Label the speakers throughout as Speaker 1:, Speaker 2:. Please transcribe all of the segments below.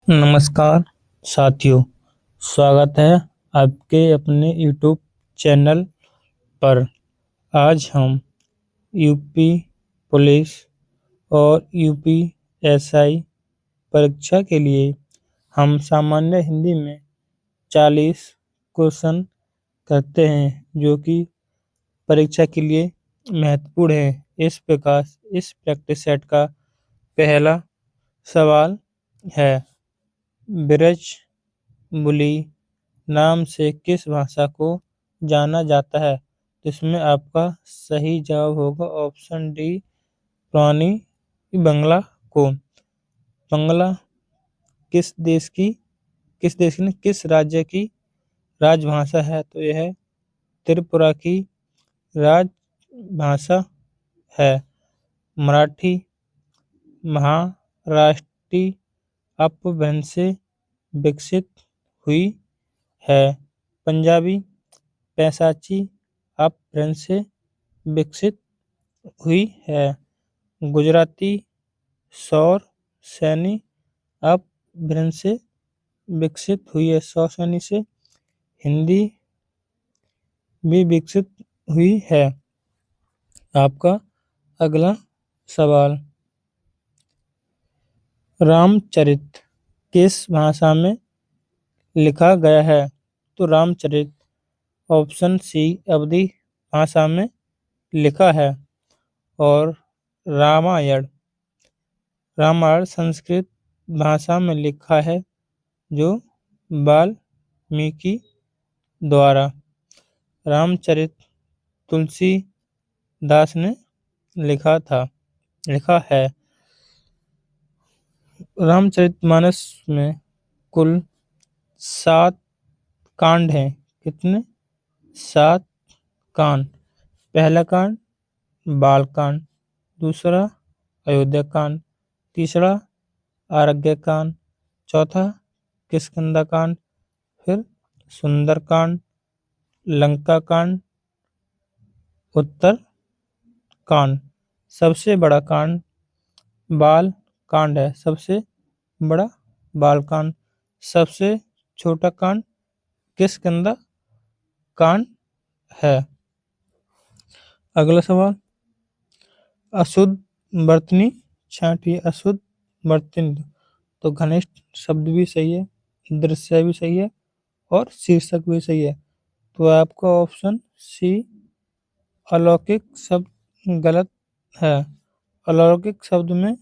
Speaker 1: नमस्कार साथियों, स्वागत है आपके अपने YouTube चैनल पर। आज हम यूपी पुलिस और यूपीएसआई परीक्षा के लिए हम सामान्य हिंदी में 40 क्वेश्चन करते हैं जो कि परीक्षा के लिए महत्वपूर्ण है। इस प्रकार इस प्रैक्टिस सेट का पहला सवाल है, ब्रजबुली नाम से किस भाषा को जाना जाता है? तो इसमें आपका सही जवाब होगा ऑप्शन डी, पुरानी बंगला को। बंगला किस राज्य की राजभाषा है? तो यह त्रिपुरा की राजभाषा है। मराठी महाराष्ट्री अपभ्रंश से विकसित हुई है। पंजाबी पैसाची अपभ्रंश से विकसित हुई है। गुजराती सौर सैनी अपभ्रंश से विकसित हुई है, सौर सैनी से। हिंदी भी विकसित हुई है। आपका अगला सवाल, रामचरित किस भाषा में लिखा गया है? तो रामचरित ऑप्शन सी, अवधी भाषा में लिखा है। और रामायण संस्कृत भाषा में लिखा है, जो वाल्मीकि द्वारा। रामचरित तुलसीदास ने लिखा है। रामचरितमानस में कुल 7 कांड हैं। कितने? 7 कांड। पहला कांड बालकांड, दूसरा अयोध्या कांड, तीसरा आरण्यक कांड, चौथा किष्किंधा कांड, फिर सुंदर कांड, लंका कांड, उत्तर कांड। सबसे बड़ा कांड बाल कांड है, सबसे बड़ा बाल कांड। सबसे छोटा कांड किष्किंधा कांड है। अगला सवाल, अशुद्ध वर्तनी छांटिए। अशुद्ध वर्तनी, तो घनिष्ठ शब्द भी सही है, दृश्य भी सही है और शीर्षक भी सही है। तो आपका ऑप्शन सी, अलौकिक शब्द गलत है। अलौकिक शब्द में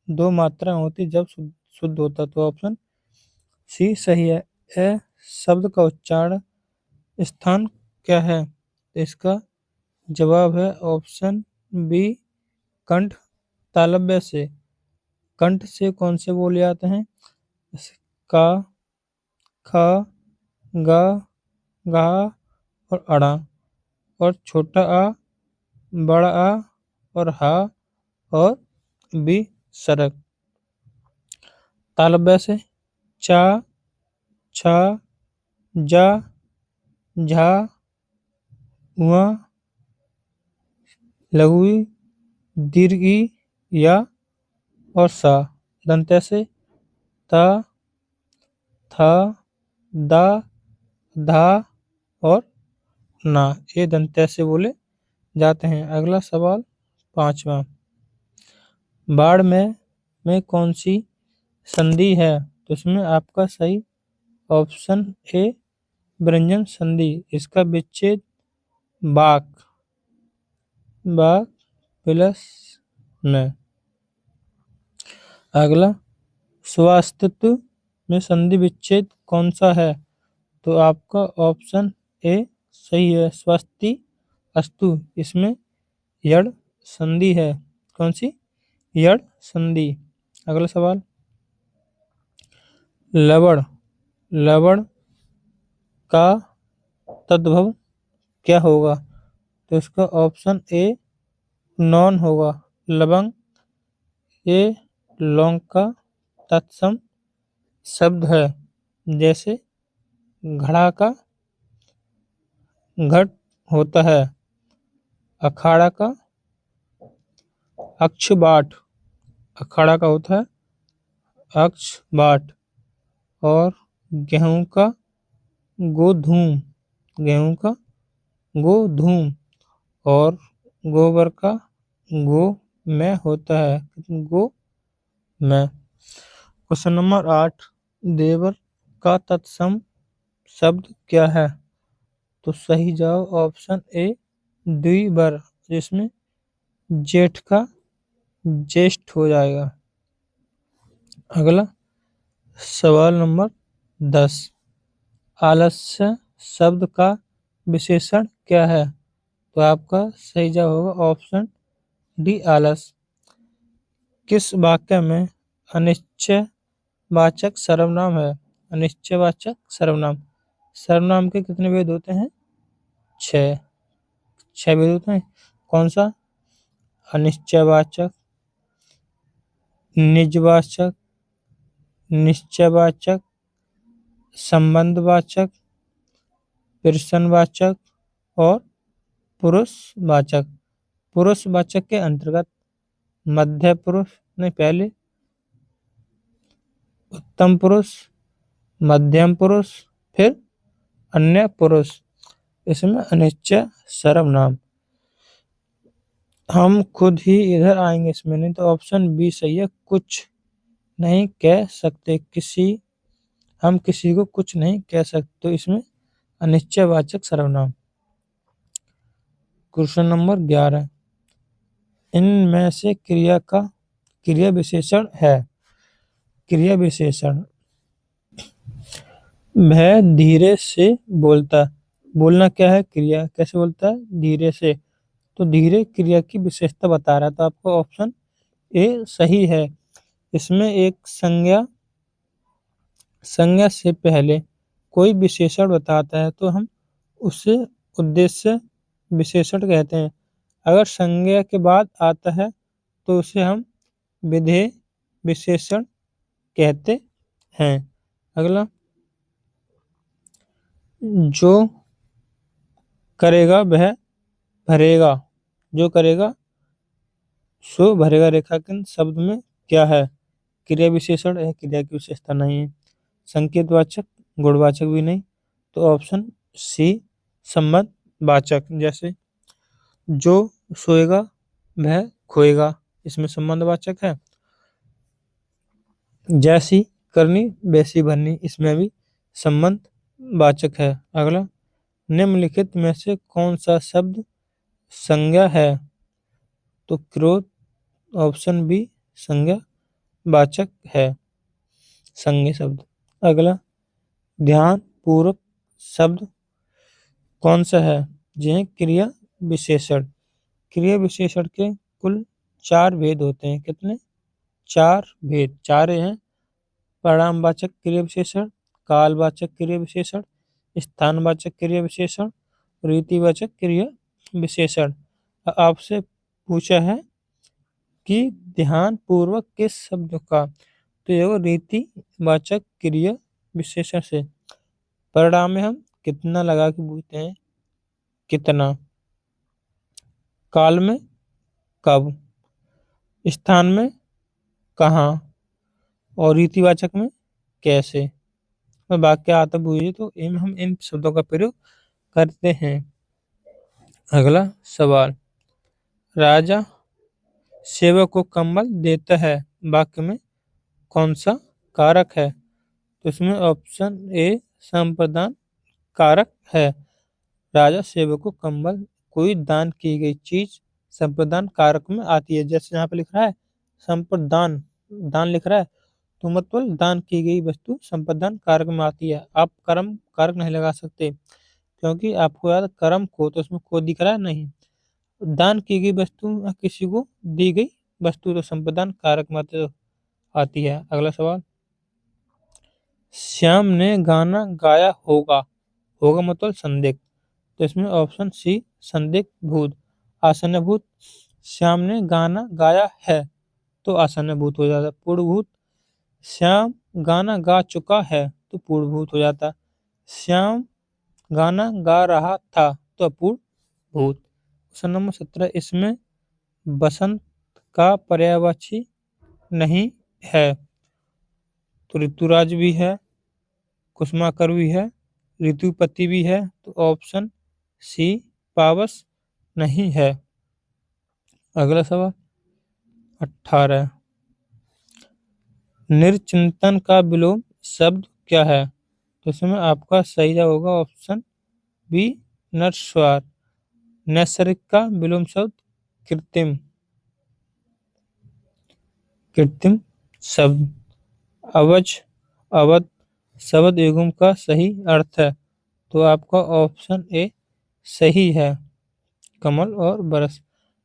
Speaker 1: 2 मात्राएं होती जब शुद्ध होता, तो ऑप्शन सी सही है। ए शब्द का उच्चारण स्थान क्या है? तो इसका जवाब है ऑप्शन बी, कंठ तालव्य से। कंठ से कौन से बोले जाते हैं? का, ख, ग, गा और अड़ा। और छोटा आ, बड़ा आ और हा और बी सरक। तालव्य से चा, छा, जा, झा, हुआ, लघु, दीर्घ या और सा। दंत्य से ता, था, दा, धा और ना। ये दंत्य से बोले जाते हैं। अगला सवाल 5वां, बाड़मेर में कौन सी संधि है? तो इसमें आपका सही ऑप्शन ए, व्यंजन संधि। इसका विच्छेद बाक प्लस में। अगला, स्वास्तित्व में संधि विच्छेद कौन सा है? तो आपका ऑप्शन ए सही है, स्वस्ति अस्तु। इसमें यड़ संधि है। कौन सी? यड़ संधि। अगला सवाल, लवण का तद्भव क्या होगा? तो इसका ऑप्शन ए, नॉन होगा, लवंग। ये लौंग का तत्सम शब्द है, जैसे घड़ा का घट होता है, अखाड़ा का अक्षबाट। अखाड़ा का होता है अक्षबाट। और गेहूं का गोधूम, गेहूं का गोधूम, और गोबर का गो में होता है, गो में। क्वेश्चन नंबर 8, देवर का तत्सम शब्द क्या है? तो सही जवाब ऑप्शन ए द्विवर, जिसमें जेठ का ज्येष्ठ हो जाएगा। अगला सवाल नंबर 10, आलस्य शब्द का विशेषण क्या है? तो आपका सही जवाब होगा ऑप्शन डी आलस। किस वाक्य में अनिश्चयवाचक सर्वनाम है? अनिश्चयवाचक सर्वनाम, सर्वनाम के कितने भेद होते हैं? 6, 6 भेद होते हैं। कौन सा? अनिश्चयवाचक, निजवाचक, निश्चयवाचक, संबंधवाचक, प्रश्नवाचक और पुरुषवाचक। पुरुषवाचक के अंतर्गत मध्य पुरुष, नहीं पहले उत्तम पुरुष, मध्यम पुरुष, फिर अन्य पुरुष, इसमें अनिश्चय सर्वनाम। हम खुद ही इधर आएंगे इसमें, नहीं तो ऑप्शन बी सही है, कुछ नहीं कह सकते, हम किसी को कुछ नहीं कह सकते, तो इसमें अनिश्चयवाचक सर्वनाम। क्वेश्चन नंबर 11, इनमें से क्रिया विशेषण है। क्रिया विशेषण, वह धीरे से बोलता, बोलना क्या है? क्रिया। कैसे बोलता है? धीरे से। तो धीरे क्रिया की विशेषता बता रहा है, तो आपका ऑप्शन ए सही है। इसमें एक संज्ञा से पहले कोई विशेषण बताता है तो हम उसे उद्देश्य विशेषण कहते हैं। अगर संज्ञा के बाद आता है तो उसे हम विधेय विशेषण कहते हैं। अगला, जो करेगा वह भरेगा, जो करेगा सो भरेगा रेखांकन शब्द में क्या है? क्रिया विशेषण है, क्रिया की विशेषता नहीं है। संकेतवाचक, गुणवाचक भी नहीं, तो ऑप्शन सी संबंधवाचक। जैसे जो सोएगा वह खोएगा, इसमें संबंधवाचक है। जैसी करनी वैसी भरनी, इसमें भी संबंधवाचक है। अगला, निम्नलिखित में से कौन सा शब्द संज्ञा है? तो क्रोध, ऑप्शन बी संज्ञा वाचक है, संज्ञा शब्द। अगला, ध्यान पूर्वक शब्द कौन सा है? यह क्रिया विशेषण। क्रिया विशेषण के कुल 4 भेद होते हैं। कितने? 4 भेद, 4 हैं। परिणामवाचक क्रिया विशेषण, कालवाचक क्रिया विशेषण, स्थानवाचक क्रिया विशेषण, रीतिवाचक क्रिया विशेषण। आपसे पूछा है कि ध्यान पूर्वक किस शब्द का, तो यह रीतिवाचक क्रिया विशेषण से। परिणाम में हम कितना लगा के पूछते हैं, कितना। काल में कब, स्थान में कहाँ, और रीतिवाचक में कैसे। और वाक्य आता पूछिए तो हम इन शब्दों का प्रयोग करते हैं। अगला सवाल, राजा सेवक को कंबल देता है, वाक्य में कौन सा कारक है? तो इसमें ऑप्शन ए संप्रदान कारक है। राजा सेवक को कंबल, कोई दान की गई चीज संप्रदान कारक में आती है। जैसे यहाँ पे लिख रहा है संप्रदान, दान लिख रहा है, तो मतलब दान की गई वस्तु संप्रदान कारक में आती है। आप कर्म कारक नहीं लगा सकते, क्योंकि आपको याद कर्म को, तो उसमें को दिख रहा है नहीं। दान की गई वस्तु, किसी को दी गई वस्तु तो संप्रदान कारक में आती है। अगला सवाल, श्याम ने गाना गाया होगा, होगा मतलब संदिग्ध, तो इसमें ऑप्शन सी संदिग्ध भूत, आसन्न भूत। श्याम ने गाना गाया है, तो आसन्न भूत हो जाता। पूर्वभूत, श्याम गाना गा चुका है, तो पूर्वभूत हो जाता। श्याम गाना गा रहा था, तो अपूर्व भूत। क्वेश्चन नंबर 17, इसमें बसंत का पर्यायवाची नहीं है, तो ऋतुराज भी है, कुसुमाकर भी है, ऋतुपति भी है, तो ऑप्शन सी पावस नहीं है। अगला सवाल 18, निर्चिंतन का विलोम शब्द क्या है? तो इसमें आपका सही जवाब होगा ऑप्शन बी नश्वर। नैसर्गिक का विलोम शब्द कृत्रिम। कृत्रिम शब्द अवज, अवध शब्द युग्म का सही अर्थ है, तो आपका ऑप्शन ए सही है, कमल और बरस।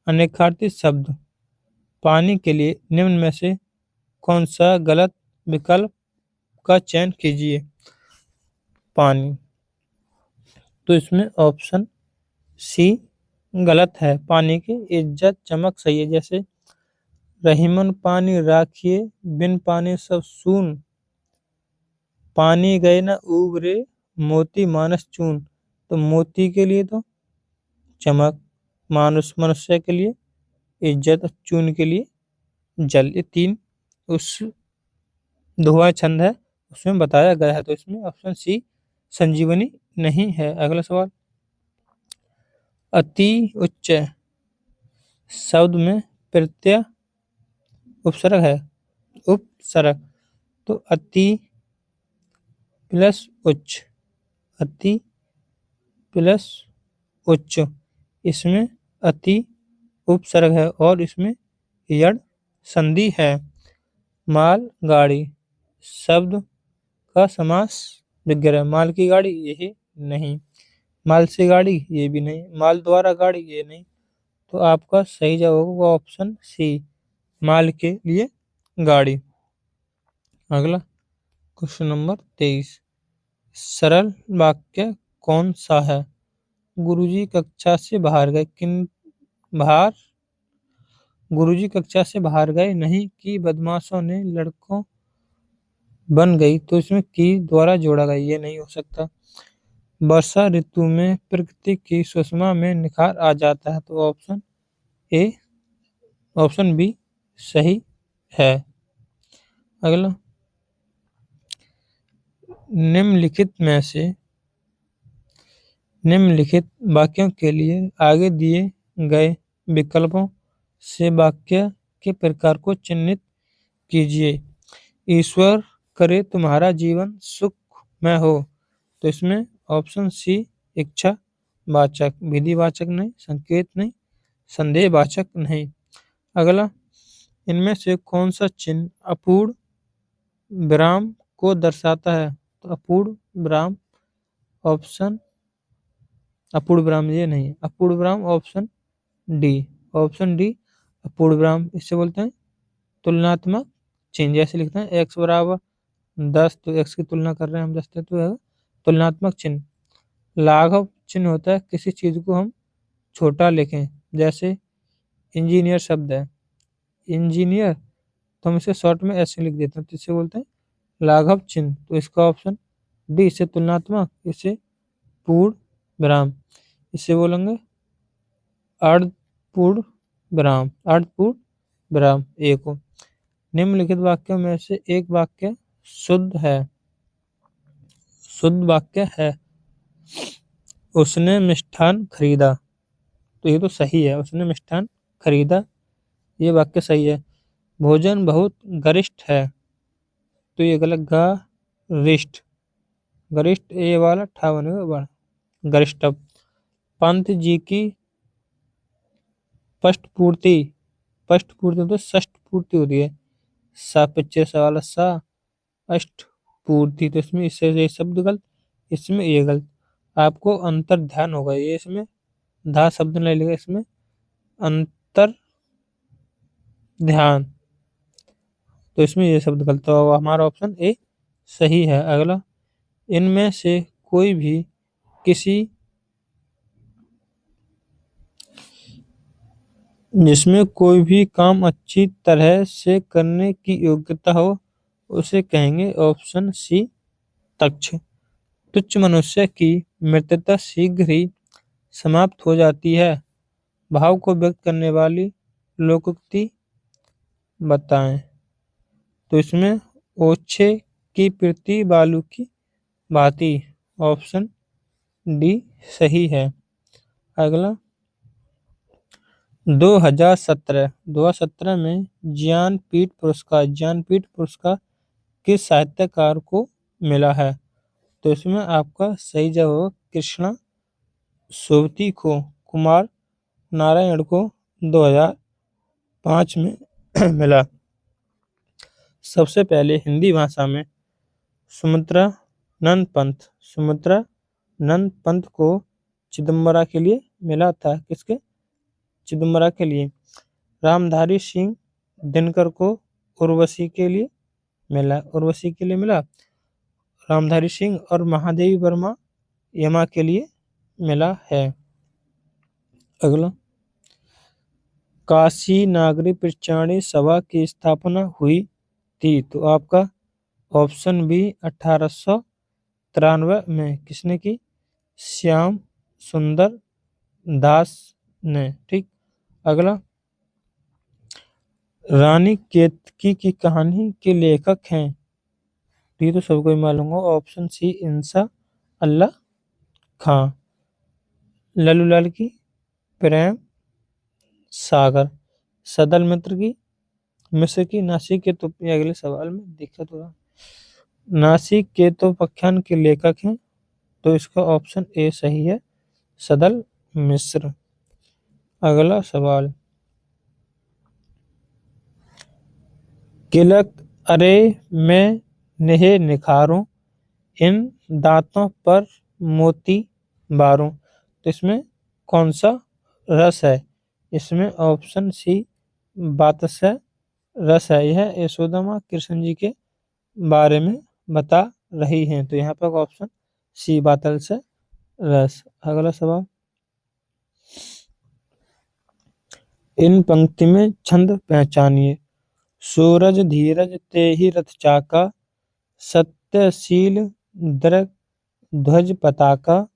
Speaker 1: अनेकार्थी शब्द पानी के लिए निम्न में से कौन सा गलत विकल्प का चयन कीजिए? पानी, तो इसमें ऑप्शन सी गलत है। पानी की इज्जत चमक सही है, जैसे रहीमन पानी राखिए, बिन पानी सब सून, पानी गए न उबरे, मोती मानस चून। तो मोती के लिए तो चमक, मानुष मनुष्य के लिए इज्जत, चून के लिए जल। ये तीन उस दोहा छंद है उसमें बताया गया है, तो इसमें ऑप्शन सी संजीवनी नहीं है। अगला सवाल, अति उच्च शब्द में प्रत्यय उपसर्ग है। उपसर्ग, तो अति प्लस उच्च, अति प्लस उच्च, इसमें अति उपसर्ग है और इसमें यड़ संधि है। माल गाड़ी शब्द का समास विग्रह, माल की गाड़ी यही नहीं, माल से गाड़ी ये भी नहीं, माल द्वारा गाड़ी ये नहीं, तो आपका सही जवाब होगा ऑप्शन सी माल के लिए गाड़ी। अगला क्वेश्चन नंबर 23, सरल वाक्य कौन सा है? गुरुजी कक्षा से बाहर गए, किन बाहर गुरुजी कक्षा से बाहर गए नहीं कि बदमाशों ने लड़कों बन गई, तो इसमें की द्वारा जोड़ा गया, ये नहीं हो सकता। वर्षा ऋतु में प्रकृति की सुषमा में निखार आ जाता है, तो ऑप्शन ए, ऑप्शन बी सही है। अगला, निम्नलिखित में से निम्नलिखित वाक्यों के लिए आगे दिए गए विकल्पों से वाक्य के प्रकार को चिन्हित कीजिए। ईश्वर करे तुम्हारा जीवन सुखमय हो, तो इसमें ऑप्शन सी इच्छा वाचक, विधिवाचक नहीं, संकेत नहीं, संदेहवाचक नहीं। अगला, इनमें से कौन सा चिन्ह अपूर्ण विराम को दर्शाता है? तो अपूर्ण विराम ऑप्शन, अपूर्ण विराम ये नहीं, अपूर्ण विराम ऑप्शन डी, ऑप्शन डी अपूर्ण विराम। इससे बोलते हैं तुलनात्मक चिन्ह, जैसे लिखते हैं एक्स बराबर 10, तो एक्स की तुलना कर रहे हैं हम 10 से, तो है तुलनात्मक चिन्ह। लाघव चिन्ह होता है किसी चीज को हम छोटा लिखें, जैसे इंजीनियर शब्द है, इंजीनियर, तो हम इसे शॉर्ट में ऐसे लिख देते हैं, तो इसे बोलते हैं लाघव चिन्ह। तो इसका ऑप्शन डी, इसे तुलनात्मक, इसे पूर्ण विराम, इसे बोलेंगे अर्धपूर्ण विराम, अर्धपूर्ण विराम ए को। निम्नलिखित वाक्यों में से एक वाक्य शुद्ध है, शुद्ध वाक्य है। उसने मिष्ठान खरीदा, तो ये तो सही है, उसने मिष्ठान खरीदा, ये वाक्य सही है। भोजन बहुत गरिष्ठ है, तो ये गलत, गरिष्ठ, गरिष्ठ ए वाला ठा बनेगा बड़ा, गरिष्ठ। पंत जी की स्पष्ट पूर्ति, स्पष्ट पूर्ति तो षष्ठ पूर्ति होती है, सा पिक्चर सवाल सा अष्ट पूर्ति, तो इसमें इससे ये शब्द गलत, इसमें ये गलत। आपको अंतर ध्यान होगा, ये इसमें धा शब्द नहीं लगेगा, इसमें अंतर ध्यान, तो इसमें ये शब्द गलत, तो हमारा ऑप्शन ए सही है। अगला, इनमें से कोई भी किसी जिसमें कोई भी काम अच्छी तरह से करने की योग्यता हो उसे कहेंगे ऑप्शन सी तक्ष। तुच्छ मनुष्य की मृत्यता शीघ्र ही समाप्त हो जाती है, भाव को व्यक्त करने वाली लोकोक्ति बताएं। तो इसमें ओछे की प्रीति बालू की भांति। ऑप्शन डी सही है। अगला 2017 में ज्ञानपीठ पुरस्कार किस साहित्यकार को मिला है? तो इसमें आपका सही जवाब होगा कृष्णा सोबती को। कुमार नारायण को 2005 में मिला। सबसे पहले हिंदी भाषा में सुमित्रा नंद पंत को चिदम्बरा के लिए मिला था। किसके? चिदम्बरा के लिए। रामधारी सिंह दिनकर को उर्वशी के लिए मिला। रामधारी सिंह और महादेवी वर्मा यमा के लिए मिला है। अगला काशी नागरी प्रचारणी सभा की स्थापना हुई थी। तो आपका ऑप्शन बी 1893 में। किसने की? श्याम सुंदर दास ने। ठीक। अगला रानी केतकी की कहानी के लेखक हैं। ये तो सबको ही मालूम होगा। ऑप्शन सी इंसा अल्लाह खां। लल्लू लाल की प्रेम सागर। सदल मित्र की मिस्र की नासिक के। तो अगले सवाल में दिक्कत होगा। नासिक के तो उपाख्यान के लेखक हैं। तो इसका ऑप्शन ए सही है, सदल मिश्र। अगला सवाल किलक अरे मैं नेहे निखारूं इन दांतों पर मोती बारूं। तो इसमें कौन सा रस है? इसमें ऑप्शन सी बातस्य रस है। यह यशोदा माँ कृष्ण जी के बारे में बता रही हैं। तो यहाँ पर ऑप्शन सी बातस्य रस। अगला सवाल इन पंक्ति में छंद पहचानिए। सूरज धीरज ते ही रथ चाका, सत्यशील दृढ़ ध्वज पताका,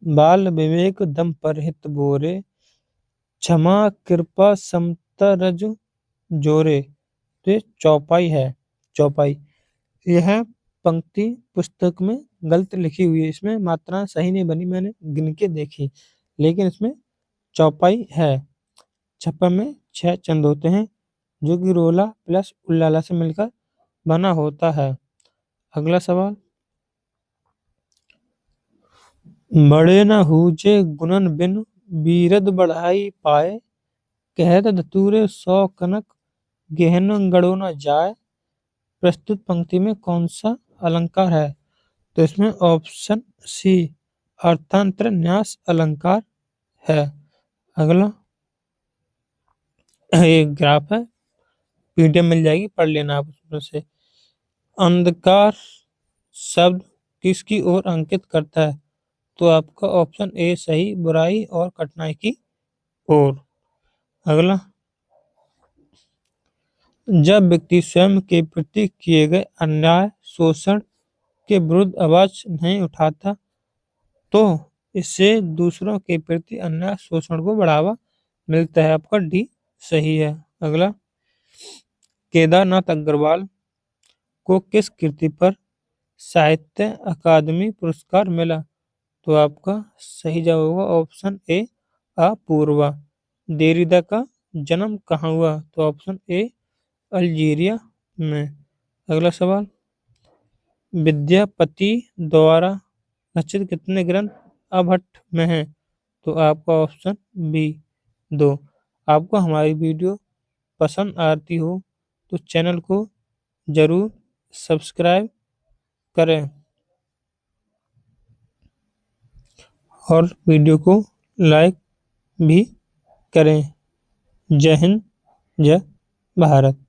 Speaker 1: बाल विवेक दम पर हित बोरे, क्षमा कृपा समता रज जोरे। तो ये चौपाई है। चौपाई यह पंक्ति पुस्तक में गलत लिखी हुई है। इसमें मात्रा सही नहीं बनी, मैंने गिन के देखी, लेकिन इसमें चौपाई है। छप्पन में 6 चंद होते हैं, जो कि रोला प्लस उल्लाला से मिलकर बना होता है। अगला सवाल बड़े न हुजे गुणन बिन बीरद बढ़ाई पाए, कहत धतूरे 100 कनक गहन गड़ो न जाए। प्रस्तुत पंक्ति में कौन सा अलंकार है? तो इसमें ऑप्शन सी अर्थांतर न्यास अलंकार है। अगला एक ग्राफ है, पीडीएफ मिल जाएगी, पढ़ लेना आप उसमें से। अंधकार शब्द किसकी ओर अंकित करता है? तो आपका ऑप्शन ए सही, बुराई और कठिनाई की ओर। अगला जब व्यक्ति स्वयं के प्रति किए गए अन्याय शोषण के विरुद्ध आवाज नहीं उठाता, तो इससे दूसरों के प्रति अन्याय शोषण को बढ़ावा मिलता है। आपका डी सही है। अगला केदारनाथ अग्रवाल को किस कृति पर साहित्य अकादमी पुरस्कार मिला? तो आपका सही जवाब होगा ऑप्शन ए अपूर्वा। देरिदा का जन्म कहाँ हुआ? तो ऑप्शन ए अल्जीरिया में। अगला सवाल विद्यापति द्वारा रचित कितने ग्रंथ अभट्ट में हैं? तो आपका ऑप्शन बी 2। आपको हमारी वीडियो पसंद आती हो तो चैनल को जरूर सब्सक्राइब करें और वीडियो को लाइक भी करें। जय हिंद, जय भारत।